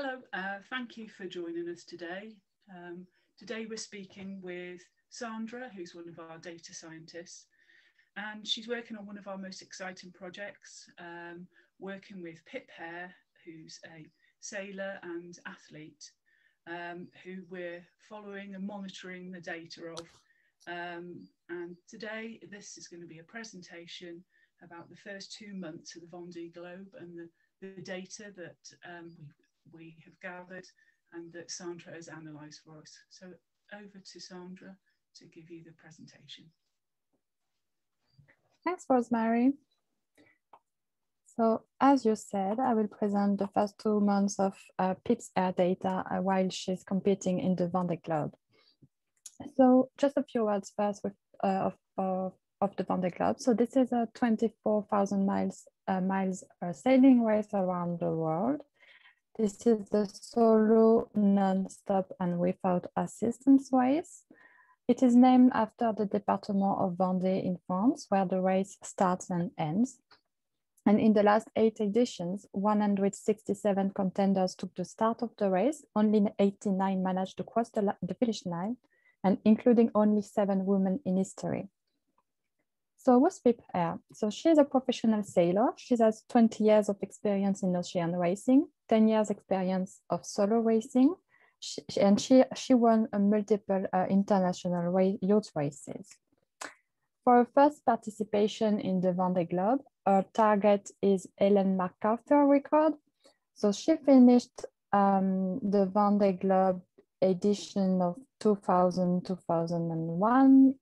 Hello, thank you for joining us today. Today we're speaking with Sandra, who's one of our data scientists, and she's working on one of our most exciting projects, working with Pip Hare, who's a sailor and athlete, who we're following and monitoring the data of. And today this is going to be a presentation about the first 2 months of the Vendee Globe and the data that we have gathered and that Sandra has analysed for us. So over to Sandra to give you the presentation. Thanks, Rosemary. So as you said, I will present the first 2 months of Pip's air data while she's competing in the Vendee Globe. So just a few words first of the Vendee Globe. So this is a 24,000 miles sailing race around the world. This is the solo, non-stop and without assistance race. It is named after the department of Vendée in France, where the race starts and ends. And in the last 8 editions, 167 contenders took the start of the race. Only 89 managed to cross the finish line, and including only 7 women in history. So what's Pip Hare? So she's a professional sailor. She has 20 years of experience in ocean racing, 10 years experience of solo racing, she won multiple international yacht races. For her first participation in the Vendee Globe, her target is Ellen MacArthur record. So she finished the Vendee Globe edition of 2000-2001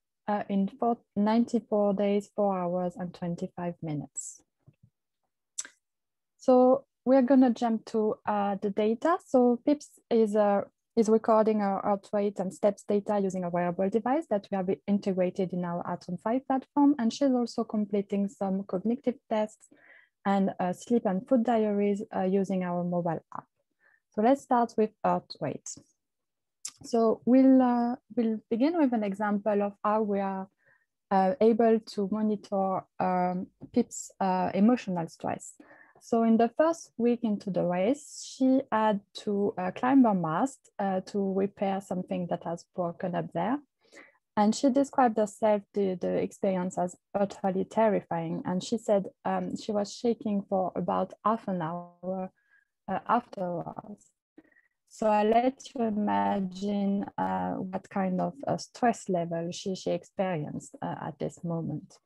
in 94 days, 4 hours and 25 minutes. So we're gonna jump to the data. So Pips is recording our heart rate and steps data using a wearable device that we have integrated in our Atom 5 platform. And she's also completing some cognitive tests and sleep and food diaries using our mobile app. So let's start with heart rate. So we'll begin with an example of how we are able to monitor Pip's emotional stress. So in the first week into the race, she had to climb her mast to repair something that has broken up there. And she described herself the experience as utterly terrifying. And she said she was shaking for about half an hour afterwards. So I let you imagine what kind of stress level she experienced at this moment.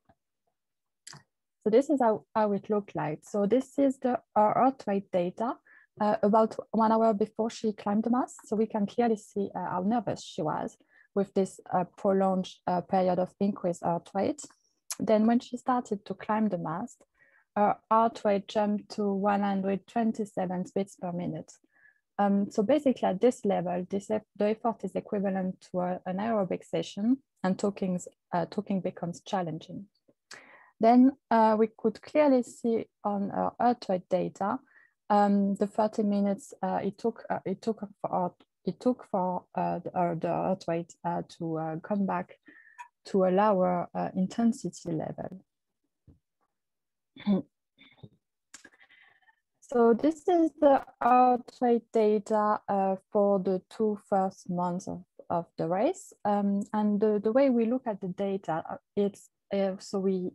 So this is how it looked like. So this is the heart rate data about 1 hour before she climbed the mast. So we can clearly see how nervous she was with this prolonged period of increased heart rate. Then when she started to climb the mast, her heart rate jumped to 127 beats per minute. So basically at this level, the effort is equivalent to an aerobic session, and talking becomes challenging. Then we could clearly see on our heart rate data the 30 minutes it took for the heart rate to come back to a lower intensity level. So this is the heart rate data for the 2 first months of the race. And the way we look at the data, it's so we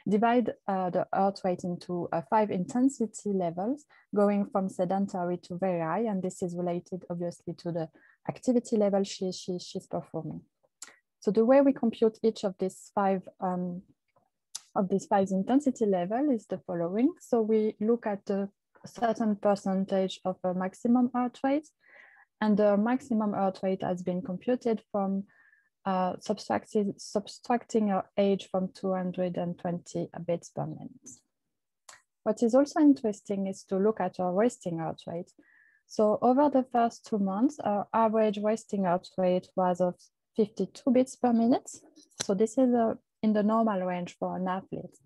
divide the heart rate into 5 intensity levels, going from sedentary to very high, and this is related obviously to the activity level she's performing. So the way we compute each of these 5 intensity level is the following. So we look at a certain percentage of a maximum heart rate, and the maximum heart rate has been computed from subtracting our age from 220 beats per minute. What is also interesting is to look at our resting heart rate. So over the first 2 months, our average resting heart rate was of 52 beats per minute. So this is in the normal range for an athlete.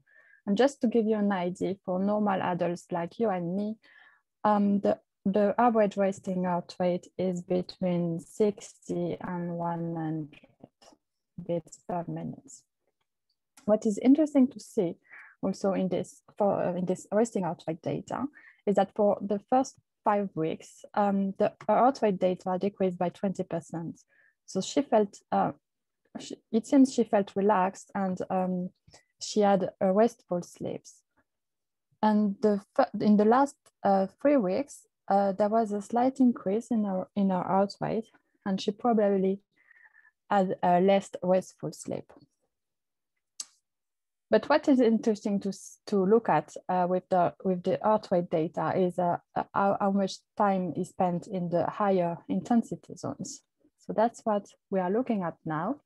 And just to give you an idea, for normal adults like you and me, the average resting heart rate is between 60 and 100 beats per minute. What is interesting to see also in this resting heart rate data is that for the first 5 weeks, the heart rate data decreased by 20%. So she felt, it seems she felt relaxed, and she had a restful sleeps. And in the last 3 weeks, there was a slight increase in her heart rate, and she probably had a less restful sleep. But what is interesting to look at with the heart rate data is how much time is spent in the higher intensity zones. So that's what we are looking at now.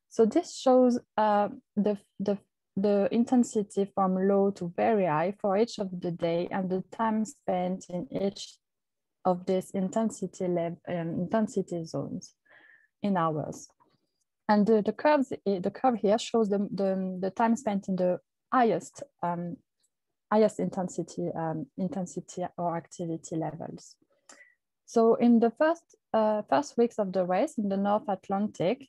So this shows the intensity from low to very high for each of the day, and the time spent in each of these intensity zones in hours. And the curve here shows the time spent in the highest intensity or activity levels. So in the first weeks of the race in the North Atlantic,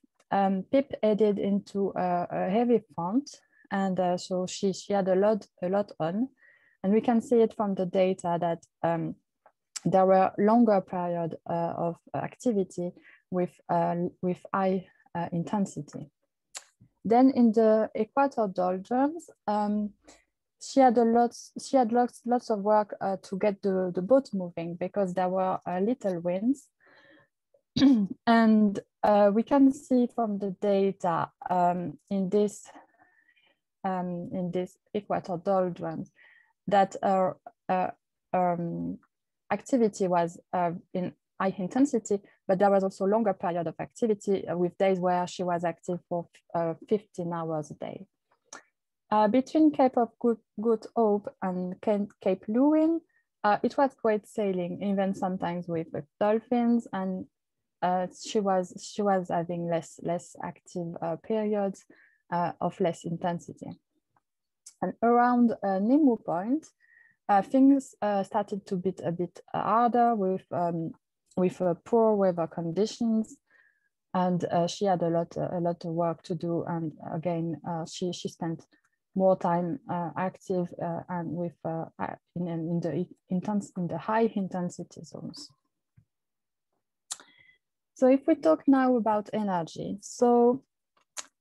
Pip headed into a heavy front, and so she had a lot on, and we can see it from the data that there were longer periods of activity with high intensity. Then in the equator doldrums, she had lots of work to get the boat moving because there were little winds. And we can see from the data in this equator doldrums that our activity was in high intensity, but there was also longer period of activity with days where she was active for 15 hours a day. Between Cape of Good Hope and Cape Lewin, it was great sailing, even sometimes with dolphins, and she was having less active periods of less intensity. And around Nemu Point, things started to be a bit harder with poor weather conditions, and she had a lot of work to do. And again, she spent more time active and with in the high intensity zones. So if we talk now about energy, so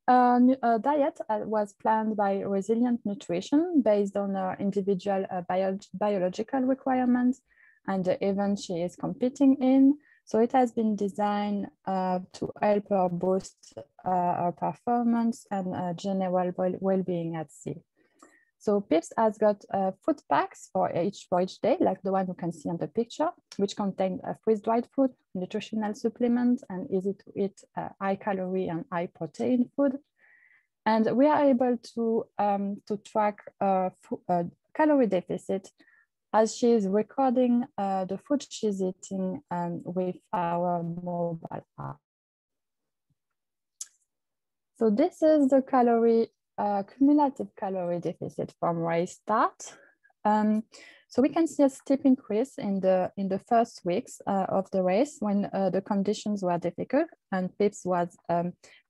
a diet was planned by Resilient Nutrition based on her individual biological requirements and the event she is competing in. So it has been designed to help her boost her performance and general well-being at sea. So Pips has got food packs for each day, like the one you can see on the picture, which contain freeze-dried food, nutritional supplements, and easy to eat high calorie and high protein food. And we are able to track calorie deficit as she is recording the food she's eating with our mobile app. So this is the cumulative calorie deficit from race start. So we can see a steep increase in the first weeks of the race when the conditions were difficult and Pips was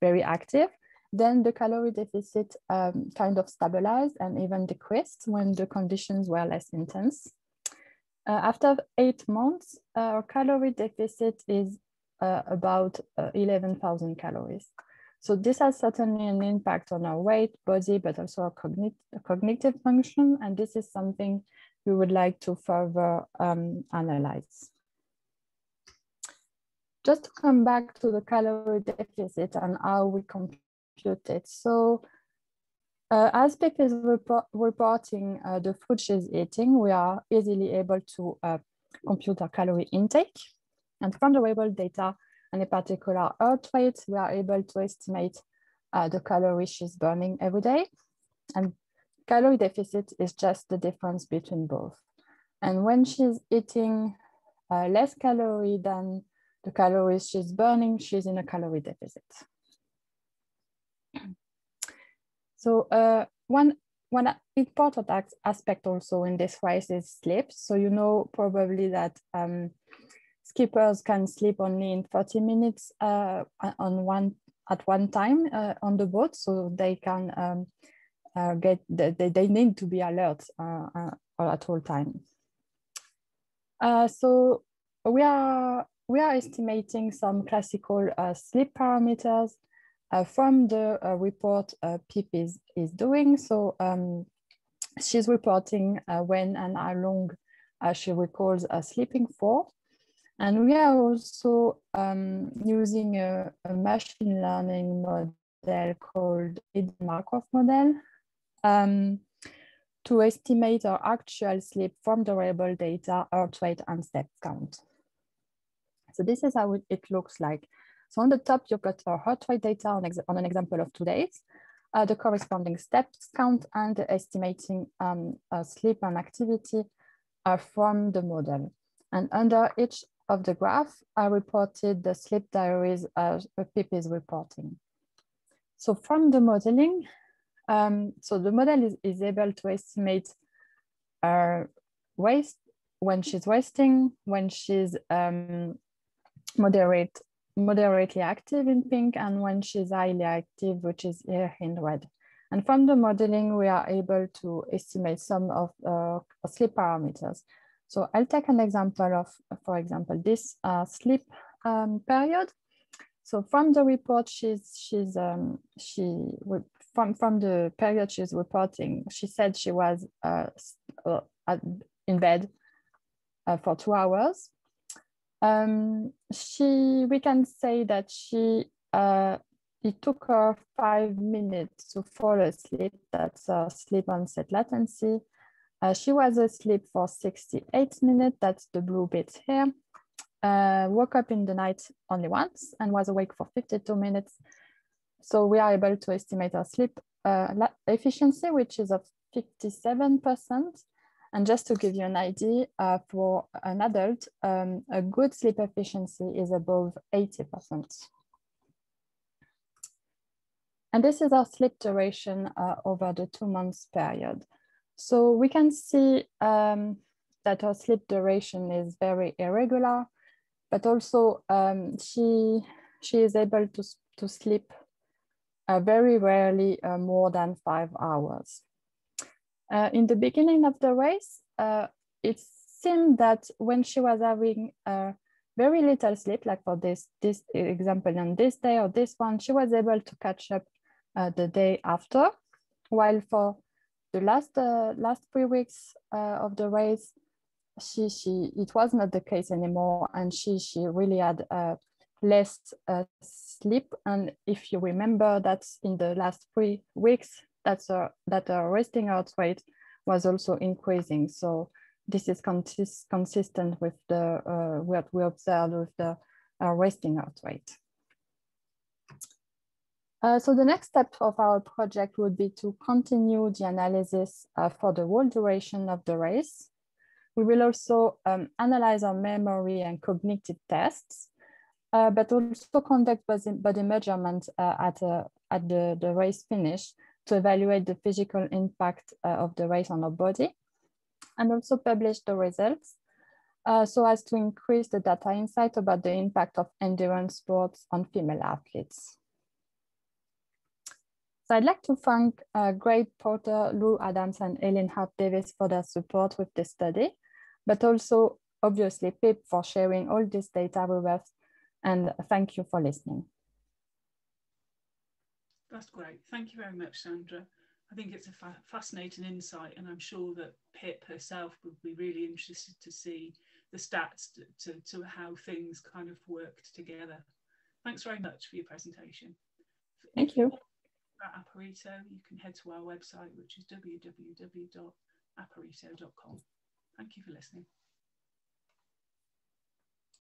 very active. Then the calorie deficit kind of stabilized and even decreased when the conditions were less intense. After 8 months, our calorie deficit is about 11,000 calories. So this has certainly an impact on our weight, body, but also our cognitive function. And this is something we would like to further analyze. Just to come back to the calorie deficit and how we compute it. So as Pip is reporting the food she's eating, we are easily able to compute her calorie intake. And from the wearable data, and in particular heart rate, we are able to estimate the calories she's burning every day. And calorie deficit is just the difference between both. And when she's eating less calorie than the calories she's burning, she's in a calorie deficit. So one important aspect also in this race is sleep. So you know probably that skippers can sleep only in 30 minutes at one time on the boat, so they can they need to be alert at all times. So we are estimating some classical sleep parameters from the report Pip is doing. So she's reporting when and how long she recalls sleeping for. And we are also using a machine learning model called Markov model to estimate our actual sleep from the variable data, heart rate, and step count. So this is how it looks like. So on the top, you've got our heart rate data on an example of 2 days, the corresponding steps count, and the estimating sleep and activity from the model. And under each of the graph, I reported the sleep diaries Pip is reporting. So from the modeling, so the model is able to estimate waste when she's resting, when she's moderately active in pink, and when she's highly active, which is here in red. And from the modeling, we are able to estimate some of sleep parameters. So I'll take an example of, for example, this sleep period. So from the report, from the period she's reporting, she said she was in bed for 2 hours. We can say that it took her 5 minutes to fall asleep. That's sleep onset latency. She was asleep for 68 minutes. That's the blue bit here. Woke up in the night only once and was awake for 52 minutes. So we are able to estimate our sleep efficiency, which is of 57%. And just to give you an idea, for an adult, a good sleep efficiency is above 80%. And this is our sleep duration over the 2 months period. So we can see that our sleep duration is very irregular, but also she is able to sleep very rarely more than 5 hours. In the beginning of the race, it seemed that when she was having very little sleep, like for this example on this day or this one, she was able to catch up the day after, while for the last 3 weeks of the race, it was not the case anymore, and she really had less sleep. And if you remember that in the last 3 weeks, that her resting heart rate was also increasing. So this is consistent with what we observed with the resting heart rate. So the next step of our project would be to continue the analysis for the whole duration of the race. We will also analyze our memory and cognitive tests, but also conduct body measurements at the race finish to evaluate the physical impact of the race on our body, and also publish the results so as to increase the data insight about the impact of endurance sports on female athletes. So I'd like to thank Greg Porter, Lou Adams, and Eileen Hart-Davis for their support with this study, but also obviously Pip for sharing all this data with us, and thank you for listening. That's great. Thank you very much, Sandra. I think it's a fascinating insight, and I'm sure that Pip herself would be really interested to see the stats to how things kind of worked together. Thanks very much for your presentation. Thank you. At Aparito, you can head to our website, which is www.aparito.com. Thank you for listening.